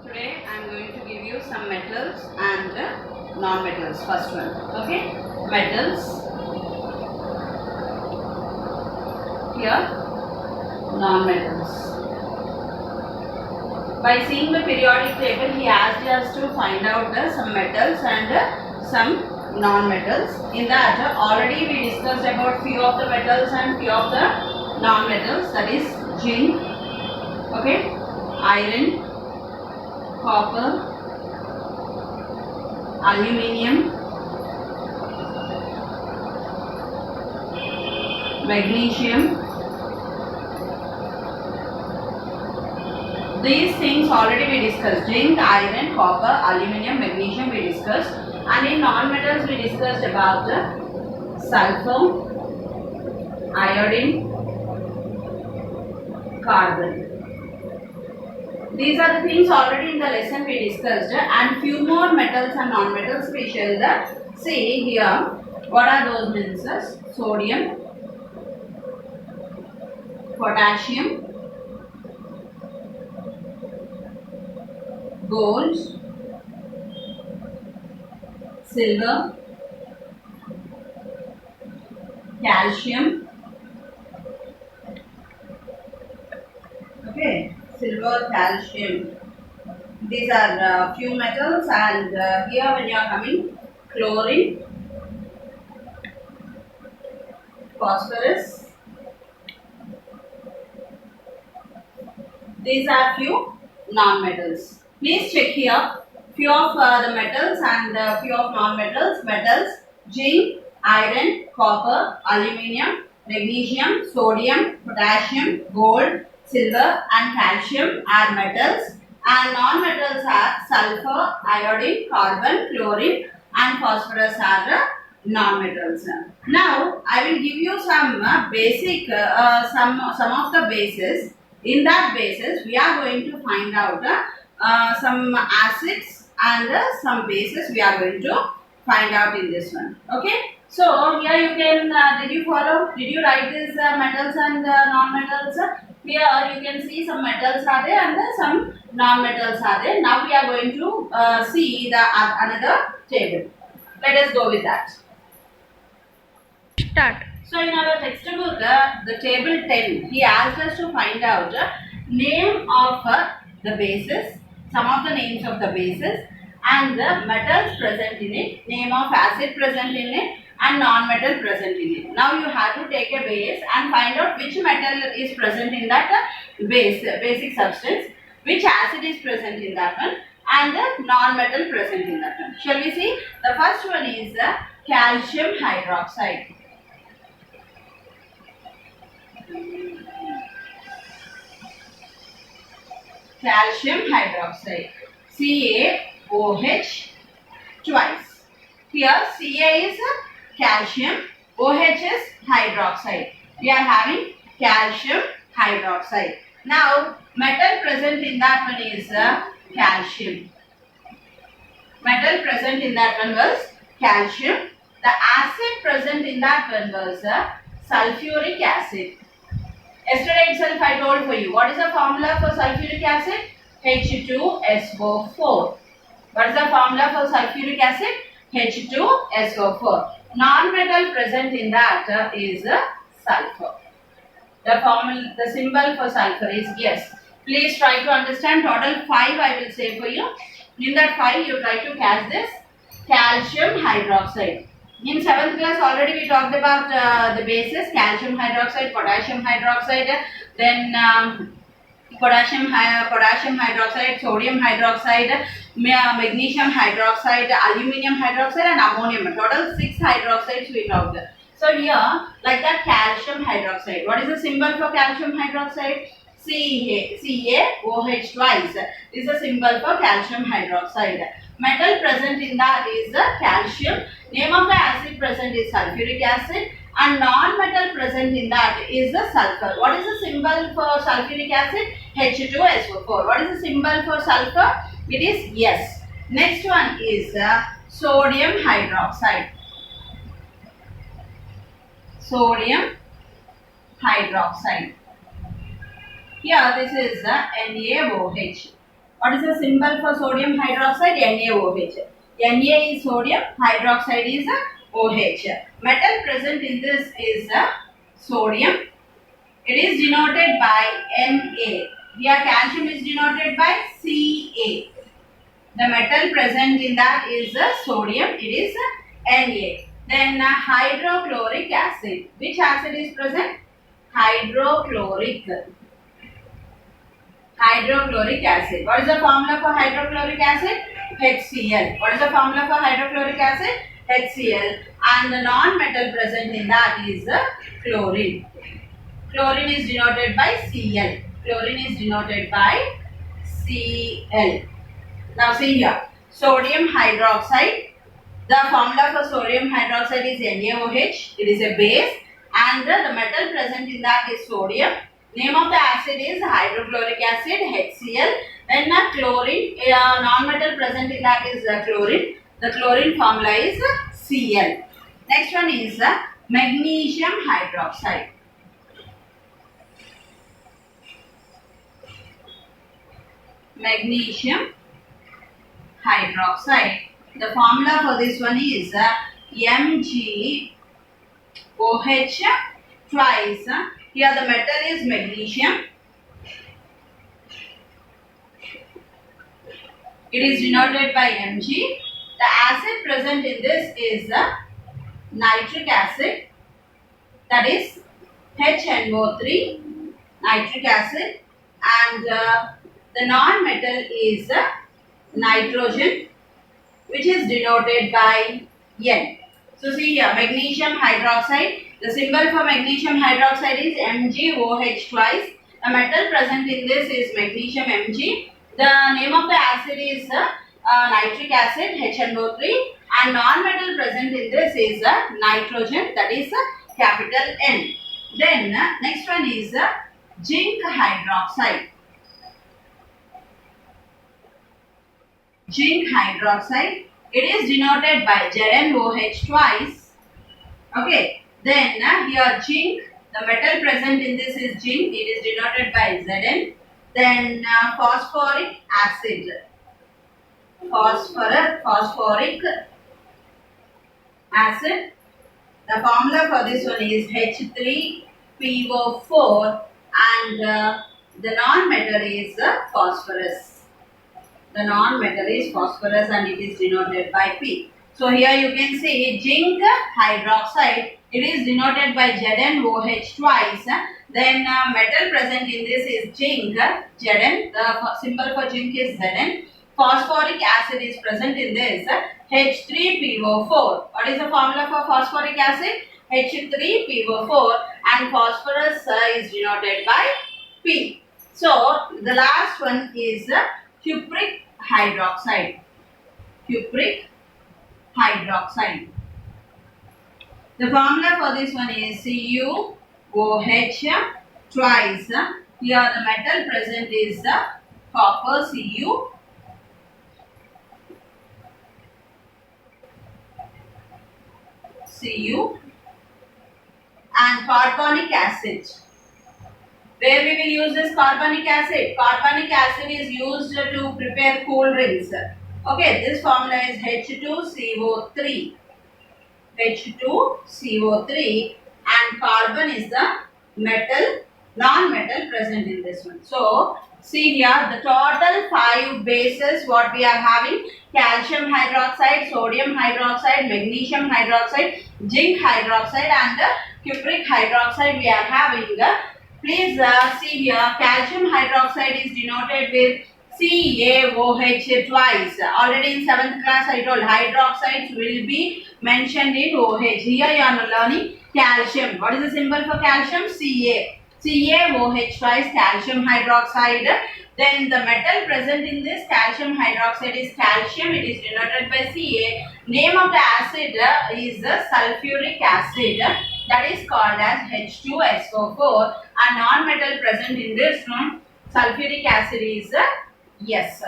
Today I am going to give you some metals and non-metals. First one, okay? Metals. Here, non-metals. By seeing the periodic table, he asked us to find out some metals and some non-metals. In that, already we discussed about few of the metals and few of the non-metals. That is zinc, okay, iron, copper, aluminium, magnesium. These things already we discussed. Zinc, iron, copper, aluminium, magnesium we discussed. And in non-metals we discussed about sulfur, iodine, carbon. These are the things already in the lesson we discussed, and few more metals and non-metals we shall see here. What are those metals? Sodium, potassium, gold, silver, calcium, okay, silver, calcium. These are few metals, and here when you are coming, chlorine, phosphorus. These are few non-metals. Please check here few of the metals and few of non-metals. Metals: zinc, iron, copper, aluminium, magnesium, sodium, potassium, gold, silver and calcium are metals, and non-metals are sulfur, iodine, carbon, chlorine and phosphorus are non-metals. Now I will give you some basic some of the bases. In that basis we are going to find out some acids and some bases we are going to find out in this one. Okay, so here you can did you follow, did you write this metals and non-metals? Here you can see some metals are there and some non-metals are there. Now we are going to see the another table. Let us go with that. Start. So in our textbook, the table 10, he asked us to find out name of the bases, some of the names of the bases and the metals present in it, name of acid present in it and non-metal present in it. Now you have to take a base and find out which metal is present in that basic substance, which acid is present in that one and the non-metal present in that one. Shall we see? The first one is calcium hydroxide. Calcium hydroxide, CaOH twice. Here Ca is calcium, OH is hydroxide. We are having calcium hydroxide. Now metal present in that one is calcium. Metal present in that one was calcium. The acid present in that one was sulfuric acid. Yesterday itself I told for you. What is the formula for sulfuric acid? H2SO4. What is the formula for sulfuric acid? H2SO4. Non-metal present in that is sulfur. The symbol for sulfur is yes. Please try to understand. Total 5 I will say for you. In that 5 you try to catch this calcium hydroxide. In 7th class already we talked about the bases: calcium hydroxide, potassium hydroxide, then potassium hydroxide, sodium hydroxide, magnesium hydroxide, aluminium hydroxide and ammonium. Total 6 hydroxides we talked. So here like that calcium hydroxide. What is the symbol for calcium hydroxide? CaOH twice is the symbol for calcium hydroxide. Metal present in that is the calcium. Name of the acid present is sulfuric acid and non-metal present in that is the sulfur. What is the symbol for sulfuric acid? H2SO4. What is the symbol for sulfur? It is yes. Next one is sodium hydroxide. Sodium hydroxide. Here this is NaOH. What is the symbol for sodium hydroxide? NaOH. Na is sodium, hydroxide is OH. Metal present in this is sodium. It is denoted by Na. Here calcium is denoted by Ca. The metal present in that is sodium. It is Na. Then hydrochloric acid. Which acid is present? Hydrochloric acid. What is the formula for hydrochloric acid? HCl. What is the formula for hydrochloric acid? HCl. And the non-metal present in that is chlorine. Chlorine is denoted by Cl. Chlorine is denoted by Cl. Now see here, sodium hydroxide. The formula for sodium hydroxide is NaOH. It is a base, and the metal present in that is sodium. Name of the acid is hydrochloric acid, HCl. Then chlorine, non-metal present in that is chlorine. The chlorine formula is Cl. Next one is magnesium hydroxide. Magnesium hydroxide. The formula for this one is MgOH twice. Here the metal is magnesium. It is denoted by Mg. The acid present in this is nitric acid, that is HNO3 nitric acid, and the non-metal is nitrogen, which is denoted by N. So see here, magnesium hydroxide. The symbol for magnesium hydroxide is MgOH twice. The metal present in this is magnesium Mg. The name of the acid is nitric acid, HNO3, and non-metal present in this is nitrogen, that is capital N. Then next one is zinc hydroxide. Zinc hydroxide. It is denoted by ZnOH twice. Okay. Then here zinc, the metal present in this is zinc. It is denoted by Zn. Then phosphoric acid. Phosphoric acid. The formula for this one is H3PO4, and the non-metal is phosphorus. The non-metal is phosphorus, and it is denoted by P. So here you can see zinc hydroxide. It is denoted by ZnOH twice. Then metal present in this is zinc, Zn. The symbol for zinc is Zn. Phosphoric acid is present in this, H3PO4. What is the formula for phosphoric acid? H3PO4, and phosphorus is denoted by P. So the last one is cupric hydroxide. Cupric hydroxide. The formula for this one is CuOH twice. Here the metal present is copper, Cu, and carbonic acid. Where we will use this carbonic acid? Carbonic acid is used to prepare cool drinks. Okay, this formula is H2CO3. H2CO3, and carbon is the metal, non-metal present in this one. So, see here the total 5 bases what we are having: calcium hydroxide, sodium hydroxide, magnesium hydroxide, zinc hydroxide, and cupric hydroxide we are having. Please see here, calcium hydroxide is denoted with CaOH twice. Already in 7th class I told hydroxides will be mentioned in OH. Here you are learning calcium. What is the symbol for calcium? Ca. CaOH twice, calcium hydroxide. Then the metal present in this calcium hydroxide is calcium. It is denoted by Ca. Name of the acid is sulfuric acid. That is called as H2SO4. And non-metal present in this one, sulfuric acid is yes.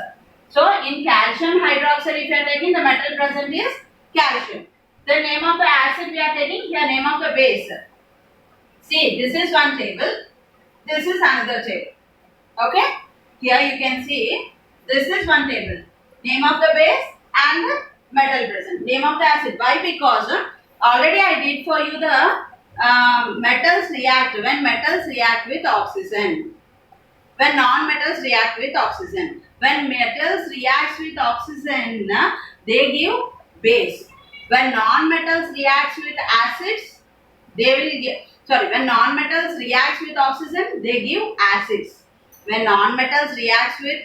So in calcium hydroxide, if you are taking, the metal present is calcium. The name of the acid we are taking, here name of the base. See, this is one table. This is another table. Okay. Here you can see this is one table. Name of the base and the metal present. Name of the acid. Why? Because already I did for you the metals react when metals react with oxygen. When non-metals react with oxygen. When metals react with oxygen, they give base. When non-metals react with acids, they will give. Sorry, when non-metals react with oxygen, they give acids. When non-metals react with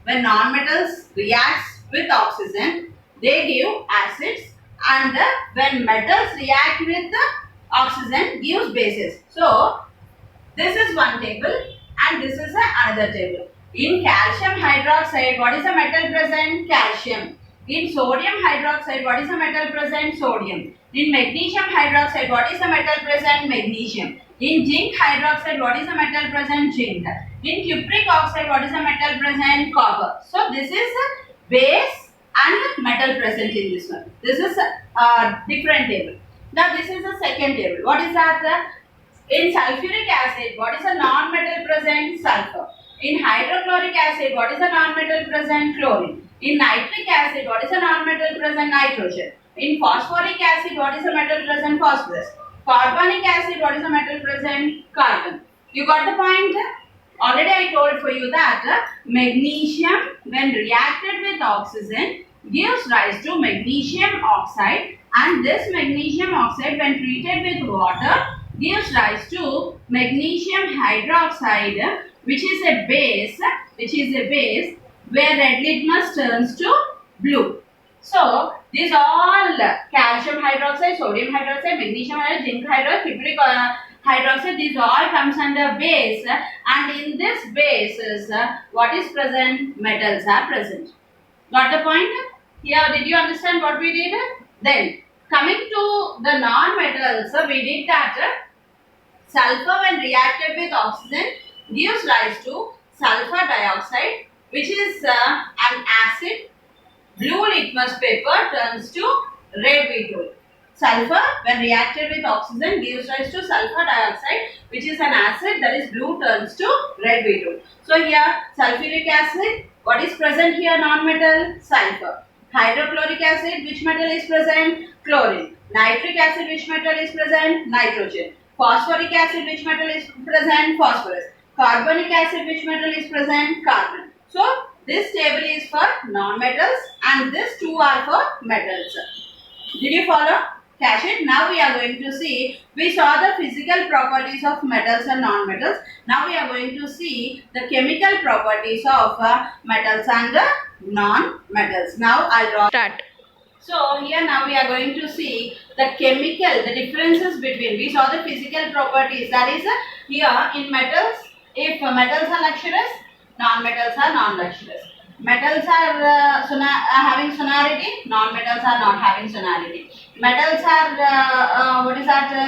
when non-metals reacts with oxygen, they give acids, and when metals react with oxygen, gives bases. So this is one table and this is another table. In calcium hydroxide, what is the metal present? Calcium. In sodium hydroxide, what is the metal present? Sodium. In magnesium hydroxide, what is the metal present? Magnesium. In zinc hydroxide, what is the metal present? Zinc. In cupric oxide, what is the metal present? Copper. So this is base and metal present in this one. This is a different table. Now this is the second table. What is that? In sulfuric acid, what is the non-metal present? Sulfur. In hydrochloric acid, what is the non-metal present? Chlorine. In nitric acid, what is the non-metal present? Nitrogen. In phosphoric acid, what is the metal present? Phosphorus. Carbonic acid, what is the metal present? Carbon. You got the point? Already I told for you that magnesium, when reacted with oxygen, gives rise to magnesium oxide, and this magnesium oxide, when treated with water, gives rise to magnesium hydroxide, which is a base where red litmus turns to blue. So these all calcium hydroxide, sodium hydroxide, magnesium hydroxide, zinc hydroxide, cupric hydroxide, these all comes under base, and in this bases what is present? Metals are present. Got the point? Here, did you understand what we did? Then coming to the non-metals, we did that sulfur when reacted with oxygen gives rise to sulfur dioxide, which is an acid. Blue litmus paper turns to red beetroot. Sulfur when reacted with oxygen gives rise to sulfur dioxide, which is an acid, that is blue turns to red beetroot. So here sulfuric acid, what is present here? Non-metal? Sulfur. Hydrochloric acid, which metal is present? Chlorine. Nitric acid, which metal is present? Nitrogen. Phosphoric acid, which metal is present? Phosphorus. Carbonic acid, which metal is present? Carbon. So this table is for non-metals and these two are for metals. Did you follow? Catch it. Now we are going to see, we saw the physical properties of metals and non-metals. Now we are going to see the chemical properties of metals and non-metals. Now I'll draw. Start. So here now we are going to see the differences between, we saw the physical properties, that is here in metals, if metals are luxurious, non-metals are non-luxurious. Metals are having sonority, non-metals are not having sonority. Metals are,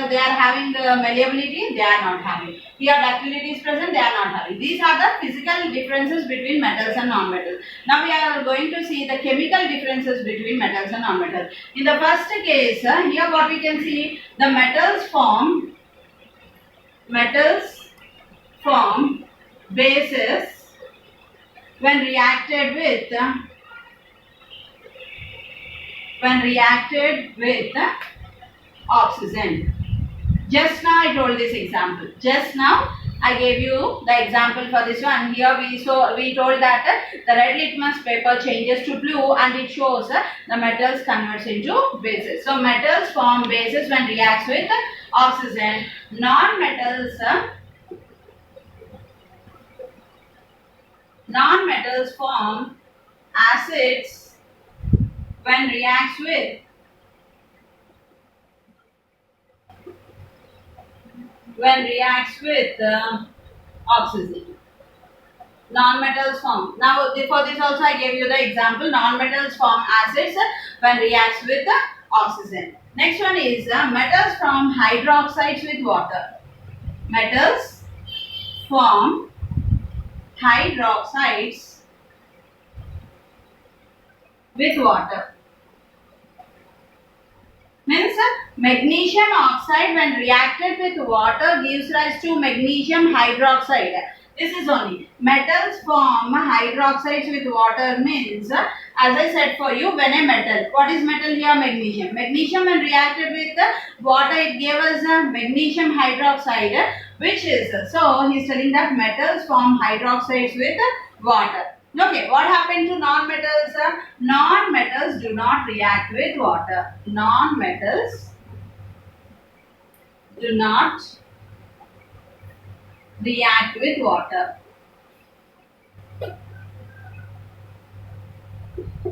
they are having malleability, they are not having. Here ductility is present, they are not having. These are the physical differences between metals and non-metals. Now we are going to see the chemical differences between metals and non-metals. In the first case, here what we can see, the metals form bases when reacted with oxygen. Just now I told this example. Just now I gave you the example for this one. Here we told that the red litmus paper changes to blue and it shows the metals converts into bases. So metals form bases when reacts with oxygen. Non-metals form acids when reacts with oxygen. Non-metals form. Now for this also I gave you the example. Non-metals form acids when reacts with oxygen. Next one is metals form hydroxides with water. Metals form hydroxides with water. Means magnesium oxide when reacted with water gives rise to magnesium hydroxide. This is only. Metals form hydroxides with water means, as I said for you, when a metal, what is metal here? Magnesium. Magnesium when reacted with water, it gave us magnesium hydroxide, which is, so he is telling that metals form hydroxides with water. Okay, what happened to non-metals? Non-metals do not react with water. Non-metals do not react with water.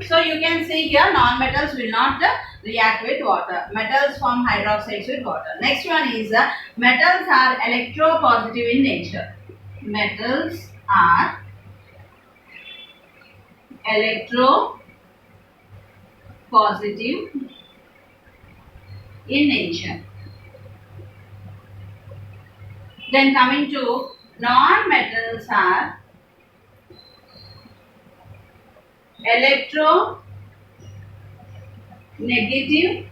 So you can see here non-metals will not react with water. Metals form hydroxides with water. Next one is metals are electropositive in nature. Metals are electropositive in nature. Then coming to non-metals are electronegative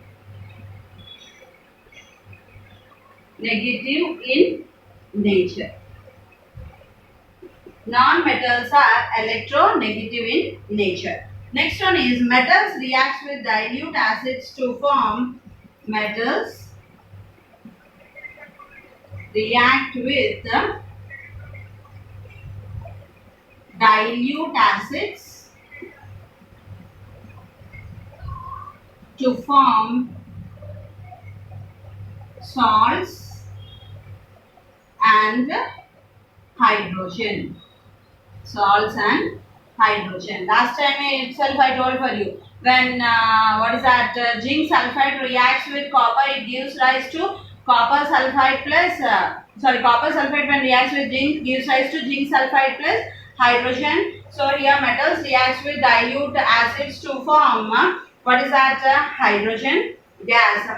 in nature. Non-metals are electronegative in nature. Next one is metals react with dilute acids to form metals react with dilute acids to form salts and hydrogen. Salts and hydrogen. Last time itself I told for you, when what is that, zinc sulfide reacts with copper, it gives rise to copper sulfide plus copper sulfide when reacts with zinc gives rise to zinc sulfide plus hydrogen. So here metals reacts with dilute acids to form what is that, hydrogen gas.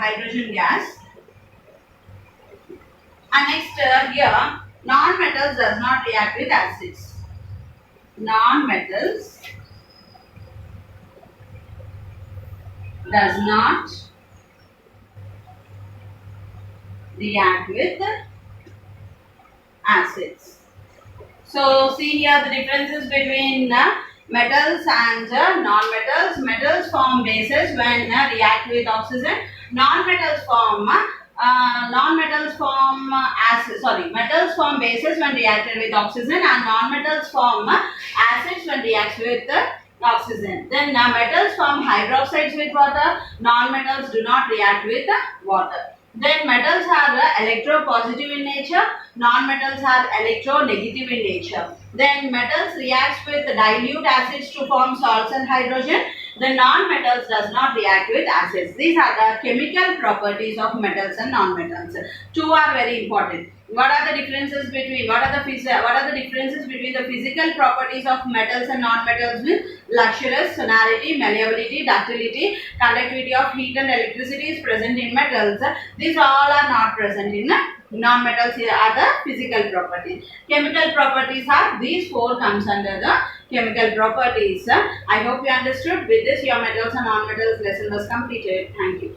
And next here non-metals does not react with acids. Non-metals does not react with acids. So see here the differences between metals and non-metals. Metals form bases when react with oxygen. Metals form metals form bases when reacted with oxygen, and non-metals form acids when reacts with oxygen. Then metals form hydroxides with water. Non-metals do not react with water. Then metals are electropositive in nature. Non-metals are electronegative in nature. Then metals reacts with dilute acids to form salts and hydrogen. The non-metals does not react with acids. These are the chemical properties of metals and non-metals. Two are very important. What are the differences between the physical properties of metals and non-metals? With lustrous, sonority, malleability, ductility, conductivity of heat and electricity is present in metals. These all are not present in non-metals. Here are the physical properties. Chemical properties are these four comes under the chemical properties. I hope you understood. With this your metals and non-metals lesson was completed. Thank you.